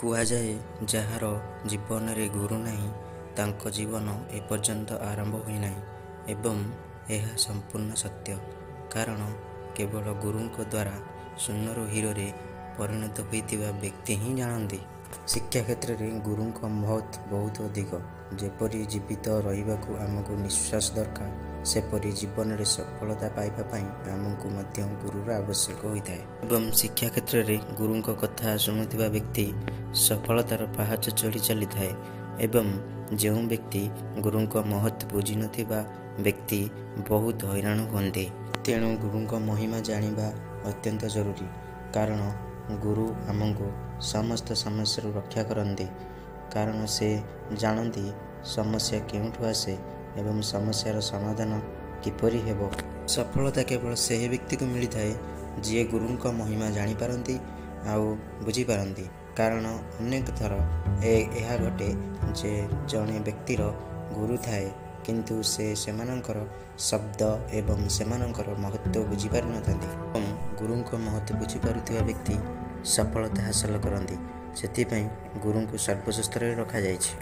କୁହାଯାଏ ଯାହାର ଜୀବନରେ ଗୁରୁ ନାହିଁ ତାଙ୍କ ଜୀବନ ଏପର୍ଯ୍ୟନ୍ତ ଆରମ୍ଭ ହୋଇନାହିଁ ଏବଂ ଏହା ସମ୍ପୂର୍ଣ୍ଣ ସତ୍ୟ। କାରଣ କେବଳ ଗୁରୁଙ୍କ ଦ୍ୱାରା ଶୂନ୍ୟରୁ ହିରୋରେ ପରିଣତ ହୋଇଥିବା ବ୍ୟକ୍ତି ହିଁ ଜାଣନ୍ତି। ଶିକ୍ଷା କ୍ଷେତ୍ରରେ ଗୁରୁଙ୍କ ମହତ୍ତ୍ୱ ବହୁତ ଅଧିକ। ଯେପରି ଜୀବିତ ରହିବାକୁ ଆମକୁ ନିଶ୍ୱାସ ଦରକାର, ସେପରି ଜୀବନରେ ସଫଳତା ପାଇବା ପାଇଁ ଆମକୁ ମଧ୍ୟ ଗୁରୁର ଆବଶ୍ୟକ ହୋଇଥାଏ। ଏବଂ ଶିକ୍ଷା କ୍ଷେତ୍ରରେ ଗୁରୁଙ୍କ କଥା ଶୁଣୁଥିବା ବ୍ୟକ୍ତି ସଫଳତାର ପାହାଚ ଚଢ଼ି ଚାଲିଥାଏ ଏବଂ ଯେଉଁ ବ୍ୟକ୍ତି ଗୁରୁଙ୍କ ମହତ୍ତ୍ୱ ବୁଝିନଥିବା ବ୍ୟକ୍ତି ବହୁତ ହଇରାଣ ହୁଅନ୍ତି। ତେଣୁ ଗୁରୁଙ୍କ ମହିମା ଜାଣିବା ଅତ୍ୟନ୍ତ ଜରୁରୀ। କାରଣ ଗୁରୁ ଆମକୁ ସମସ୍ତ ସମସ୍ୟାରୁ ରକ୍ଷା କରନ୍ତି। କାରଣ ସେ ଜାଣନ୍ତି ସମସ୍ୟା କେଉଁଠୁ ଆସେ ଏବଂ ସମସ୍ୟାର ସମାଧାନ କିପରି ହେବ। ସଫଳତା କେବଳ ସେହି ବ୍ୟକ୍ତିକୁ ମିଳିଥାଏ ଯିଏ ଗୁରୁଙ୍କ ମହିମା ଜାଣିପାରନ୍ତି ଆଉ ବୁଝିପାରନ୍ତି। କାରଣ ଅନେକ ଥର ଏହା ଘଟେ ଯେ ଜଣେ ବ୍ୟକ୍ତିର ଗୁରୁ ଥାଏ କିନ୍ତୁ ସେ ସେମାନଙ୍କର ଶବ୍ଦ ଏବଂ ସେମାନଙ୍କର ମହତ୍ତ୍ୱ ବୁଝିପାରିନଥାନ୍ତି ଏବଂ ଗୁରୁଙ୍କ ମହତ୍ତ୍ୱ ବୁଝିପାରୁଥିବା ବ୍ୟକ୍ତି ସଫଳତା ହାସଲ କରନ୍ତି। ସେଥିପାଇଁ ଗୁରୁଙ୍କୁ ସର୍ବୋଚ୍ଚ ସ୍ତରରେ ରଖାଯାଇଛି।